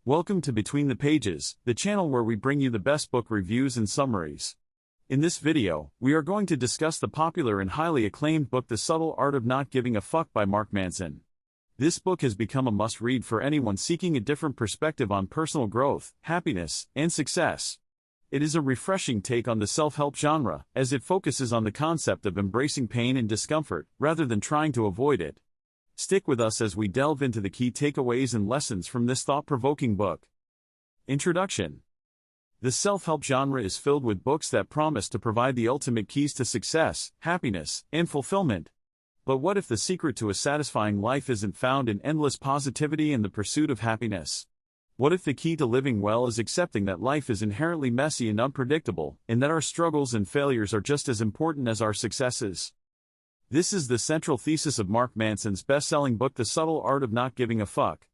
Welcome to Between the Pages, the channel where we bring you the best book reviews and summaries. In this video, we are going to discuss the popular and highly acclaimed book The Subtle Art of Not Giving a Fuck by Mark Manson. This book has become a must-read for anyone seeking a different perspective on personal growth, happiness, and success. It is a refreshing take on the self-help genre, as it focuses on the concept of embracing pain and discomfort, rather than trying to avoid it. Stick with us as we delve into the key takeaways and lessons from this thought-provoking book. Introduction. The self-help genre is filled with books that promise to provide the ultimate keys to success, happiness, and fulfillment. But what if the secret to a satisfying life isn't found in endless positivity and the pursuit of happiness? What if the key to living well is accepting that life is inherently messy and unpredictable, and that our struggles and failures are just as important as our successes? This is the central thesis of Mark Manson's best-selling book The Subtle Art of Not Giving a Fuck.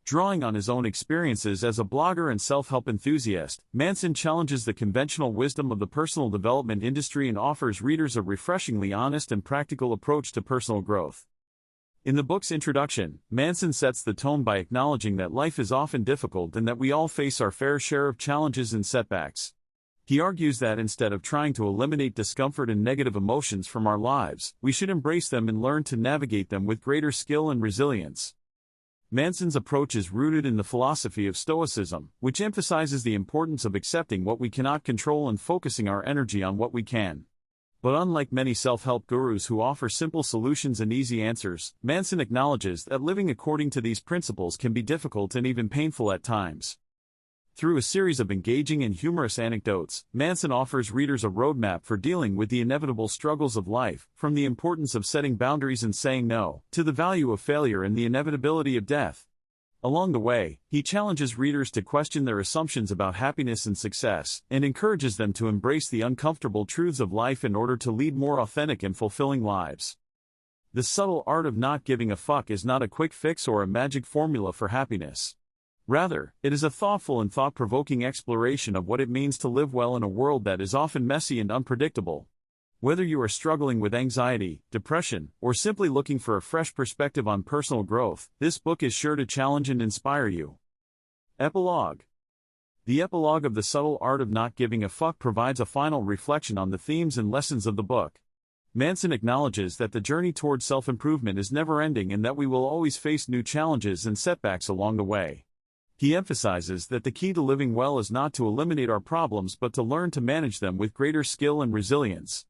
Drawing on his own experiences as a blogger and self-help enthusiast, Manson challenges the conventional wisdom of the personal development industry and offers readers a refreshingly honest and practical approach to personal growth. In the book's introduction, Manson sets the tone by acknowledging that life is often difficult and that we all face our fair share of challenges and setbacks. He argues that instead of trying to eliminate discomfort and negative emotions from our lives, we should embrace them and learn to navigate them with greater skill and resilience. Manson's approach is rooted in the philosophy of Stoicism, which emphasizes the importance of accepting what we cannot control and focusing our energy on what we can. But unlike many self-help gurus who offer simple solutions and easy answers, Manson acknowledges that living according to these principles can be difficult and even painful at times. Through a series of engaging and humorous anecdotes, Manson offers readers a roadmap for dealing with the inevitable struggles of life, from the importance of setting boundaries and saying no, to the value of failure and the inevitability of death. Along the way, he challenges readers to question their assumptions about happiness and success, and encourages them to embrace the uncomfortable truths of life in order to lead more authentic and fulfilling lives. The Subtle Art of Not Giving a Fuck is not a quick fix or a magic formula for happiness. Rather, it is a thoughtful and thought-provoking exploration of what it means to live well in a world that is often messy and unpredictable. Whether you are struggling with anxiety, depression, or simply looking for a fresh perspective on personal growth, this book is sure to challenge and inspire you. Epilogue. The epilogue of The Subtle Art of Not Giving a Fuck provides a final reflection on the themes and lessons of the book. Manson acknowledges that the journey toward self-improvement is never-ending and that we will always face new challenges and setbacks along the way. He emphasizes that the key to living well is not to eliminate our problems but to learn to manage them with greater skill and resilience.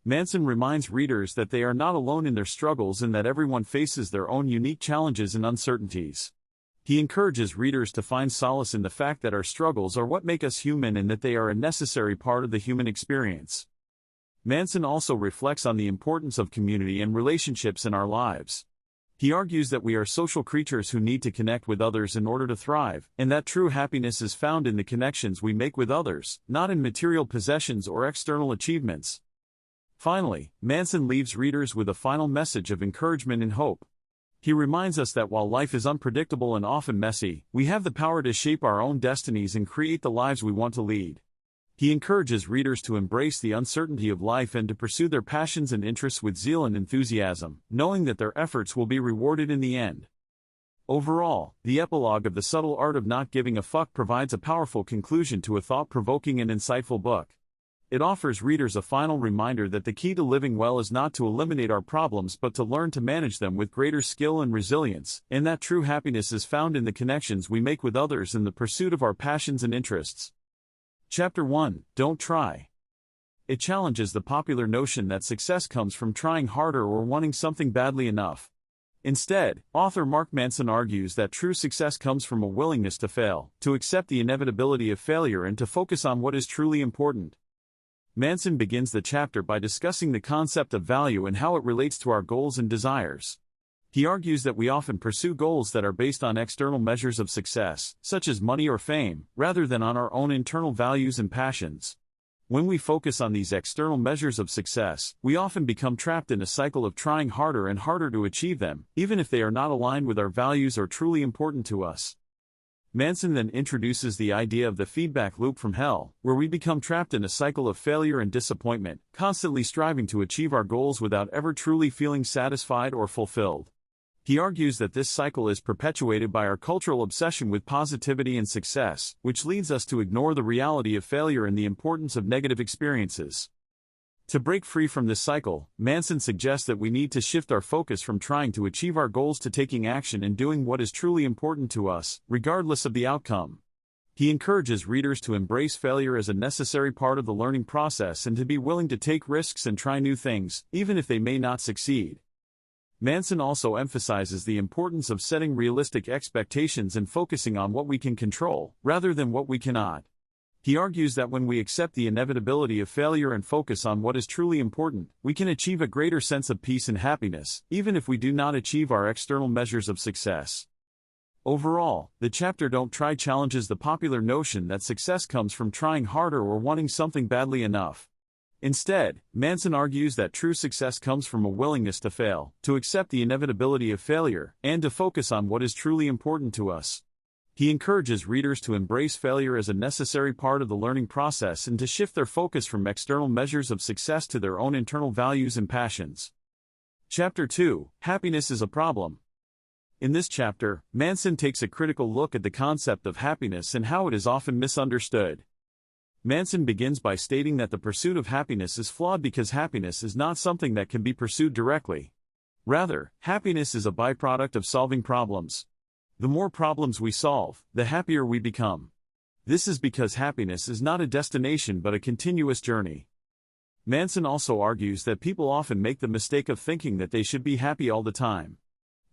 Manson reminds readers that they are not alone in their struggles and that everyone faces their own unique challenges and uncertainties. He encourages readers to find solace in the fact that our struggles are what make us human and that they are a necessary part of the human experience. Manson also reflects on the importance of community and relationships in our lives. He argues that we are social creatures who need to connect with others in order to thrive, and that true happiness is found in the connections we make with others, not in material possessions or external achievements. Finally, Manson leaves readers with a final message of encouragement and hope. He reminds us that while life is unpredictable and often messy, we have the power to shape our own destinies and create the lives we want to lead. He encourages readers to embrace the uncertainty of life and to pursue their passions and interests with zeal and enthusiasm, knowing that their efforts will be rewarded in the end. Overall, the epilogue of The Subtle Art of Not Giving a Fuck provides a powerful conclusion to a thought-provoking and insightful book. It offers readers a final reminder that the key to living well is not to eliminate our problems but to learn to manage them with greater skill and resilience, and that true happiness is found in the connections we make with others and the pursuit of our passions and interests. Chapter 1, Don't Try. It challenges the popular notion that success comes from trying harder or wanting something badly enough. Instead, author Mark Manson argues that true success comes from a willingness to fail, to accept the inevitability of failure and to focus on what is truly important. Manson begins the chapter by discussing the concept of value and how it relates to our goals and desires. He argues that we often pursue goals that are based on external measures of success, such as money or fame, rather than on our own internal values and passions. When we focus on these external measures of success, we often become trapped in a cycle of trying harder and harder to achieve them, even if they are not aligned with our values or truly important to us. Manson then introduces the idea of the feedback loop from hell, where we become trapped in a cycle of failure and disappointment, constantly striving to achieve our goals without ever truly feeling satisfied or fulfilled. He argues that this cycle is perpetuated by our cultural obsession with positivity and success, which leads us to ignore the reality of failure and the importance of negative experiences. To break free from this cycle, Manson suggests that we need to shift our focus from trying to achieve our goals to taking action and doing what is truly important to us, regardless of the outcome. He encourages readers to embrace failure as a necessary part of the learning process and to be willing to take risks and try new things, even if they may not succeed. Manson also emphasizes the importance of setting realistic expectations and focusing on what we can control, rather than what we cannot. He argues that when we accept the inevitability of failure and focus on what is truly important, we can achieve a greater sense of peace and happiness, even if we do not achieve our external measures of success. Overall, the chapter Don't Try challenges the popular notion that success comes from trying harder or wanting something badly enough. Instead, Manson argues that true success comes from a willingness to fail, to accept the inevitability of failure, and to focus on what is truly important to us. He encourages readers to embrace failure as a necessary part of the learning process and to shift their focus from external measures of success to their own internal values and passions. Chapter 2, Happiness is a Problem. In this chapter, Manson takes a critical look at the concept of happiness and how it is often misunderstood. Manson begins by stating that the pursuit of happiness is flawed because happiness is not something that can be pursued directly. Rather, happiness is a byproduct of solving problems. The more problems we solve, the happier we become. This is because happiness is not a destination but a continuous journey. Manson also argues that people often make the mistake of thinking that they should be happy all the time.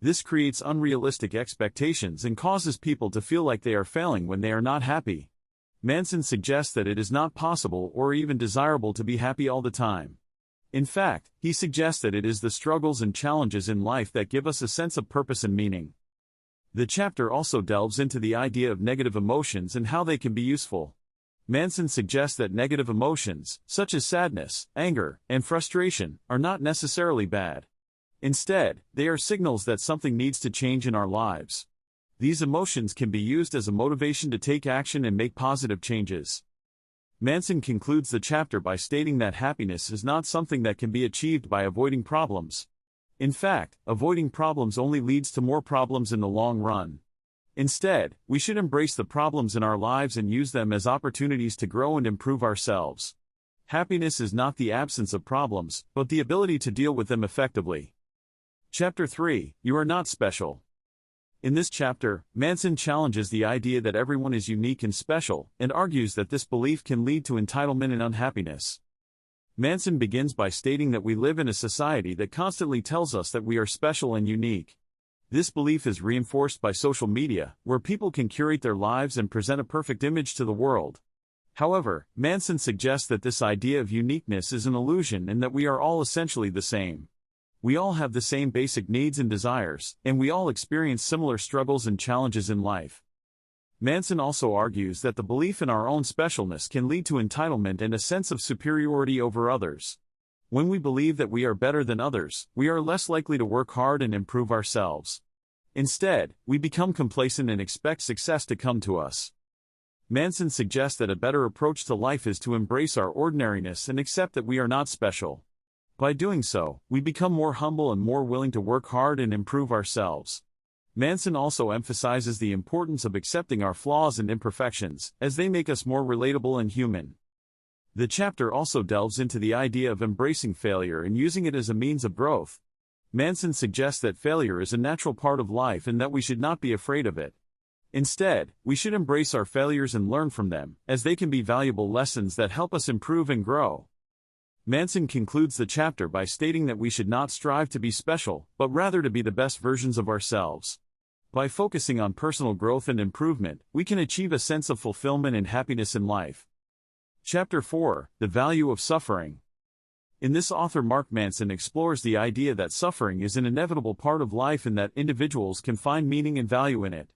This creates unrealistic expectations and causes people to feel like they are failing when they are not happy. Manson suggests that it is not possible or even desirable to be happy all the time. In fact, he suggests that it is the struggles and challenges in life that give us a sense of purpose and meaning. The chapter also delves into the idea of negative emotions and how they can be useful. Manson suggests that negative emotions, such as sadness, anger, and frustration, are not necessarily bad. Instead, they are signals that something needs to change in our lives. These emotions can be used as a motivation to take action and make positive changes. Manson concludes the chapter by stating that happiness is not something that can be achieved by avoiding problems. In fact, avoiding problems only leads to more problems in the long run. Instead, we should embrace the problems in our lives and use them as opportunities to grow and improve ourselves. Happiness is not the absence of problems, but the ability to deal with them effectively. Chapter 3, You Are Not Special. In this chapter, Manson challenges the idea that everyone is unique and special, and argues that this belief can lead to entitlement and unhappiness. Manson begins by stating that we live in a society that constantly tells us that we are special and unique. This belief is reinforced by social media, where people can curate their lives and present a perfect image to the world. However, Manson suggests that this idea of uniqueness is an illusion and that we are all essentially the same. We all have the same basic needs and desires, and we all experience similar struggles and challenges in life. Manson also argues that the belief in our own specialness can lead to entitlement and a sense of superiority over others. When we believe that we are better than others, we are less likely to work hard and improve ourselves. Instead, we become complacent and expect success to come to us. Manson suggests that a better approach to life is to embrace our ordinariness and accept that we are not special. By doing so, we become more humble and more willing to work hard and improve ourselves. Manson also emphasizes the importance of accepting our flaws and imperfections, as they make us more relatable and human. The chapter also delves into the idea of embracing failure and using it as a means of growth. Manson suggests that failure is a natural part of life and that we should not be afraid of it. Instead, we should embrace our failures and learn from them, as they can be valuable lessons that help us improve and grow. Manson concludes the chapter by stating that we should not strive to be special, but rather to be the best versions of ourselves. By focusing on personal growth and improvement, we can achieve a sense of fulfillment and happiness in life. Chapter 4, The Value of Suffering. In this author Mark Manson explores the idea that suffering is an inevitable part of life and that individuals can find meaning and value in it.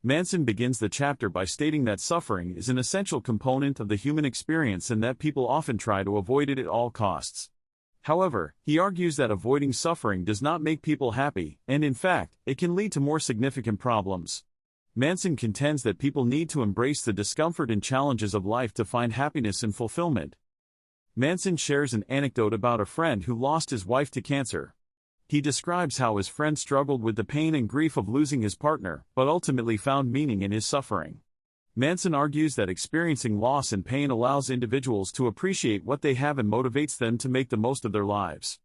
Manson begins the chapter by stating that suffering is an essential component of the human experience and that people often try to avoid it at all costs. However, he argues that avoiding suffering does not make people happy, and in fact, it can lead to more significant problems. Manson contends that people need to embrace the discomfort and challenges of life to find happiness and fulfillment. Manson shares an anecdote about a friend who lost his wife to cancer. He describes how his friend struggled with the pain and grief of losing his partner, but ultimately found meaning in his suffering. Manson argues that experiencing loss and pain allows individuals to appreciate what they have and motivates them to make the most of their lives.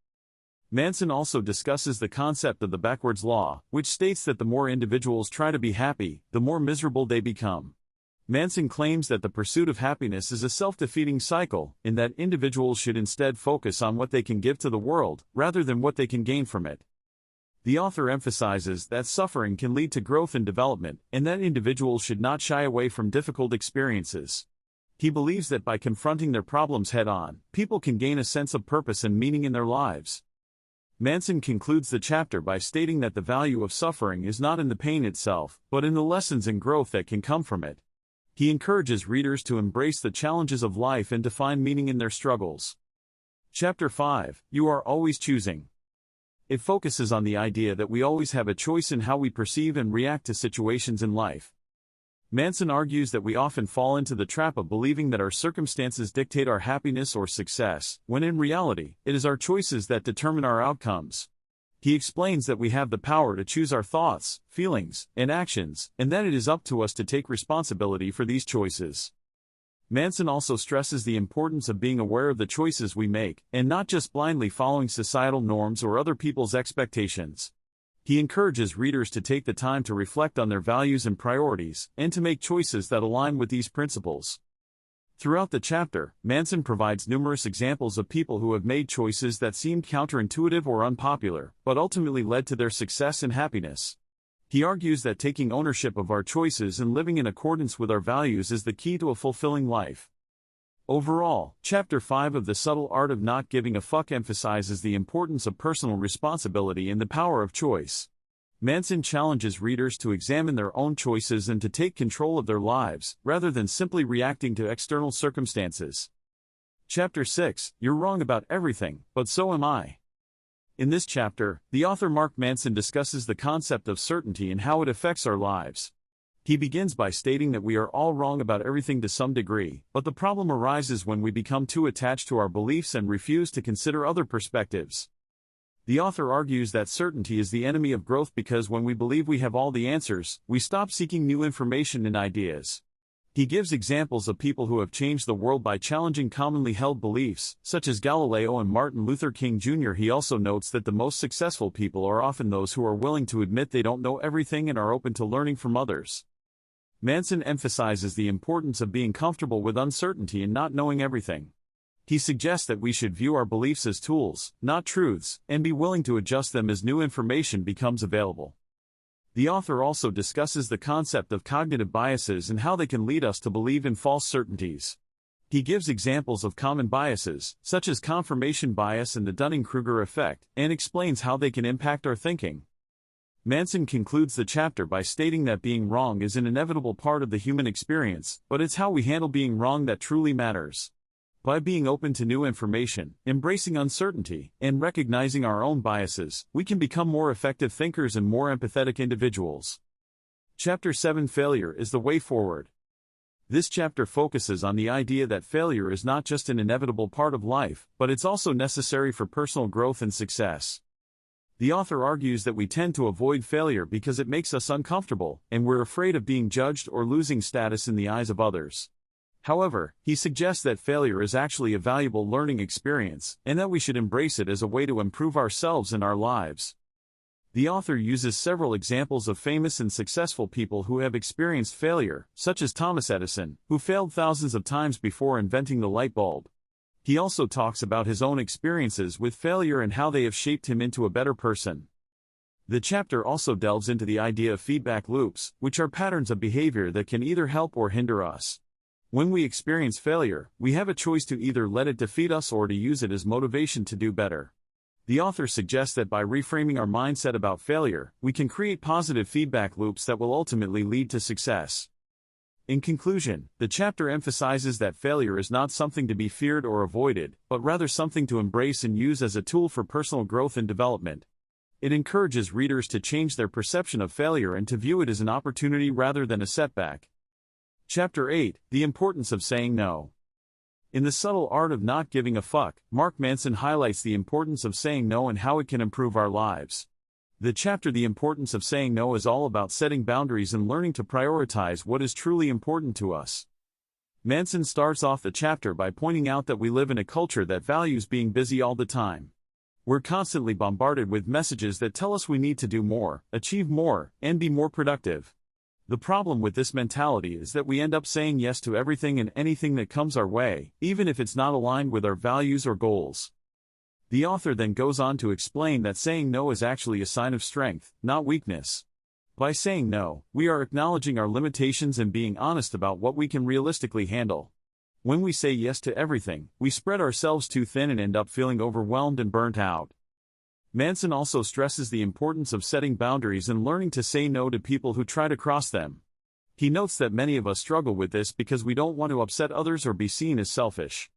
Manson also discusses the concept of the backwards law, which states that the more individuals try to be happy, the more miserable they become. Manson claims that the pursuit of happiness is a self-defeating cycle, in that individuals should instead focus on what they can give to the world, rather than what they can gain from it. The author emphasizes that suffering can lead to growth and development, and that individuals should not shy away from difficult experiences. He believes that by confronting their problems head-on, people can gain a sense of purpose and meaning in their lives. Manson concludes the chapter by stating that the value of suffering is not in the pain itself, but in the lessons and growth that can come from it. He encourages readers to embrace the challenges of life and to find meaning in their struggles. Chapter 5, You Are Always Choosing. It focuses on the idea that we always have a choice in how we perceive and react to situations in life. Manson argues that we often fall into the trap of believing that our circumstances dictate our happiness or success, when in reality, it is our choices that determine our outcomes. He explains that we have the power to choose our thoughts, feelings, and actions, and that it is up to us to take responsibility for these choices. Manson also stresses the importance of being aware of the choices we make, and not just blindly following societal norms or other people's expectations. He encourages readers to take the time to reflect on their values and priorities, and to make choices that align with these principles. Throughout the chapter, Manson provides numerous examples of people who have made choices that seemed counterintuitive or unpopular, but ultimately led to their success and happiness. He argues that taking ownership of our choices and living in accordance with our values is the key to a fulfilling life. Overall, Chapter 5 of The Subtle Art of Not Giving a Fuck emphasizes the importance of personal responsibility and the power of choice. Manson challenges readers to examine their own choices and to take control of their lives, rather than simply reacting to external circumstances. Chapter 6, You're Wrong About Everything, But So Am I. In this chapter, the author Mark Manson discusses the concept of certainty and how it affects our lives. He begins by stating that we are all wrong about everything to some degree, but the problem arises when we become too attached to our beliefs and refuse to consider other perspectives. The author argues that certainty is the enemy of growth because when we believe we have all the answers, we stop seeking new information and ideas. He gives examples of people who have changed the world by challenging commonly held beliefs, such as Galileo and Martin Luther King Jr. He also notes that the most successful people are often those who are willing to admit they don't know everything and are open to learning from others. Manson emphasizes the importance of being comfortable with uncertainty and not knowing everything. He suggests that we should view our beliefs as tools, not truths, and be willing to adjust them as new information becomes available. The author also discusses the concept of cognitive biases and how they can lead us to believe in false certainties. He gives examples of common biases, such as confirmation bias and the Dunning-Kruger effect, and explains how they can impact our thinking. Manson concludes the chapter by stating that being wrong is an inevitable part of the human experience, but it's how we handle being wrong that truly matters. By being open to new information, embracing uncertainty, and recognizing our own biases, we can become more effective thinkers and more empathetic individuals. Chapter 7 Failure is the Way Forward. This chapter focuses on the idea that failure is not just an inevitable part of life, but it's also necessary for personal growth and success. The author argues that we tend to avoid failure because it makes us uncomfortable, and we're afraid of being judged or losing status in the eyes of others. However, he suggests that failure is actually a valuable learning experience, and that we should embrace it as a way to improve ourselves and our lives. The author uses several examples of famous and successful people who have experienced failure, such as Thomas Edison, who failed thousands of times before inventing the light bulb. He also talks about his own experiences with failure and how they have shaped him into a better person. The chapter also delves into the idea of feedback loops, which are patterns of behavior that can either help or hinder us. When we experience failure, we have a choice to either let it defeat us or to use it as motivation to do better. The author suggests that by reframing our mindset about failure, we can create positive feedback loops that will ultimately lead to success. In conclusion, the chapter emphasizes that failure is not something to be feared or avoided, but rather something to embrace and use as a tool for personal growth and development. It encourages readers to change their perception of failure and to view it as an opportunity rather than a setback. Chapter 8, The Importance of Saying No. In The Subtle Art of Not Giving a Fuck, Mark Manson highlights the importance of saying no and how it can improve our lives. The chapter The Importance of Saying No is all about setting boundaries and learning to prioritize what is truly important to us. Manson starts off the chapter by pointing out that we live in a culture that values being busy all the time. We're constantly bombarded with messages that tell us we need to do more, achieve more, and be more productive. The problem with this mentality is that we end up saying yes to everything and anything that comes our way, even if it's not aligned with our values or goals. The author then goes on to explain that saying no is actually a sign of strength, not weakness. By saying no, we are acknowledging our limitations and being honest about what we can realistically handle. When we say yes to everything, we spread ourselves too thin and end up feeling overwhelmed and burnt out. Manson also stresses the importance of setting boundaries and learning to say no to people who try to cross them. He notes that many of us struggle with this because we don't want to upset others or be seen as selfish.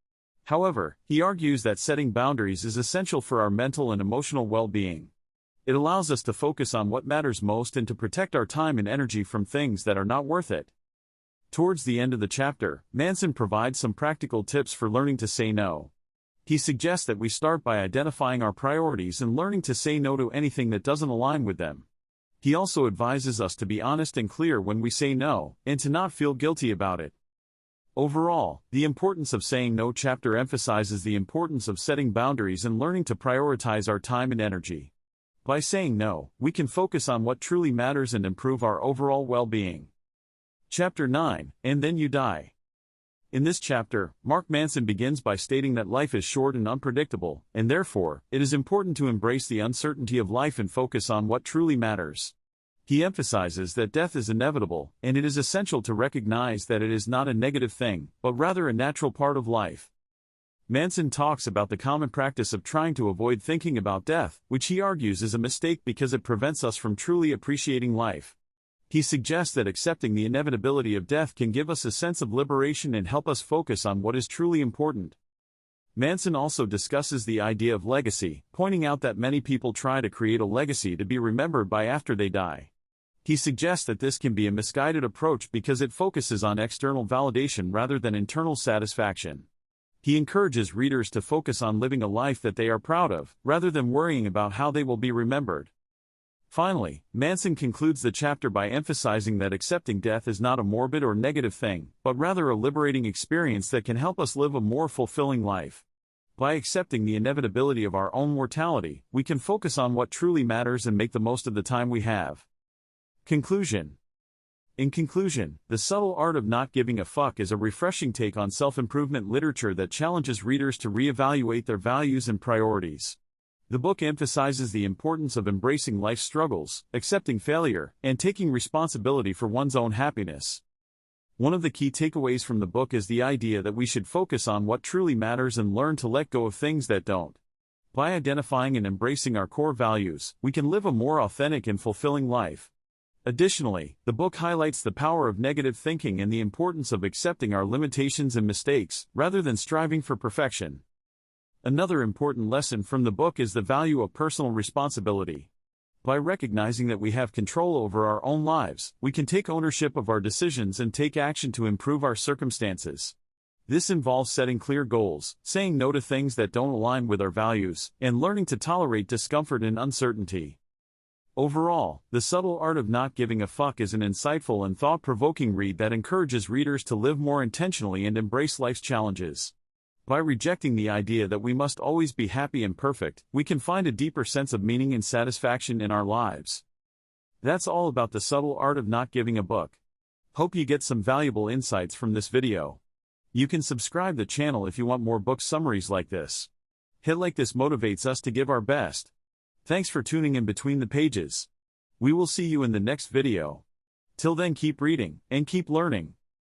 However, he argues that setting boundaries is essential for our mental and emotional well-being. It allows us to focus on what matters most and to protect our time and energy from things that are not worth it. Towards the end of the chapter, Manson provides some practical tips for learning to say no. He suggests that we start by identifying our priorities and learning to say no to anything that doesn't align with them. He also advises us to be honest and clear when we say no, and to not feel guilty about it. Overall, The Importance of Saying No chapter emphasizes the importance of setting boundaries and learning to prioritize our time and energy. By saying no, we can focus on what truly matters and improve our overall well-being. Chapter 9, And Then You Die. In this chapter, Mark Manson begins by stating that life is short and unpredictable, and therefore, it is important to embrace the uncertainty of life and focus on what truly matters. He emphasizes that death is inevitable, and it is essential to recognize that it is not a negative thing, but rather a natural part of life. Manson talks about the common practice of trying to avoid thinking about death, which he argues is a mistake because it prevents us from truly appreciating life. He suggests that accepting the inevitability of death can give us a sense of liberation and help us focus on what is truly important. Manson also discusses the idea of legacy, pointing out that many people try to create a legacy to be remembered by after they die. He suggests that this can be a misguided approach because it focuses on external validation rather than internal satisfaction. He encourages readers to focus on living a life that they are proud of, rather than worrying about how they will be remembered. Finally, Manson concludes the chapter by emphasizing that accepting death is not a morbid or negative thing, but rather a liberating experience that can help us live a more fulfilling life. By accepting the inevitability of our own mortality, we can focus on what truly matters and make the most of the time we have. Conclusion. In conclusion, The Subtle Art of Not Giving a Fuck is a refreshing take on self-improvement literature that challenges readers to reevaluate their values and priorities. The book emphasizes the importance of embracing life's struggles, accepting failure, and taking responsibility for one's own happiness. One of the key takeaways from the book is the idea that we should focus on what truly matters and learn to let go of things that don't. By identifying and embracing our core values, we can live a more authentic and fulfilling life. Additionally, the book highlights the power of negative thinking and the importance of accepting our limitations and mistakes, rather than striving for perfection. Another important lesson from the book is the value of personal responsibility. By recognizing that we have control over our own lives, we can take ownership of our decisions and take action to improve our circumstances. This involves setting clear goals, saying no to things that don't align with our values, and learning to tolerate discomfort and uncertainty. Overall, The Subtle Art of Not Giving a Fuck is an insightful and thought-provoking read that encourages readers to live more intentionally and embrace life's challenges. By rejecting the idea that we must always be happy and perfect, we can find a deeper sense of meaning and satisfaction in our lives. That's all about The Subtle Art of Not Giving a Fuck. Hope you get some valuable insights from this video. You can subscribe the channel if you want more book summaries like this. Hit like, this motivates us to give our best. Thanks for tuning in between the pages. We will see you in the next video. Till then, keep reading and keep learning.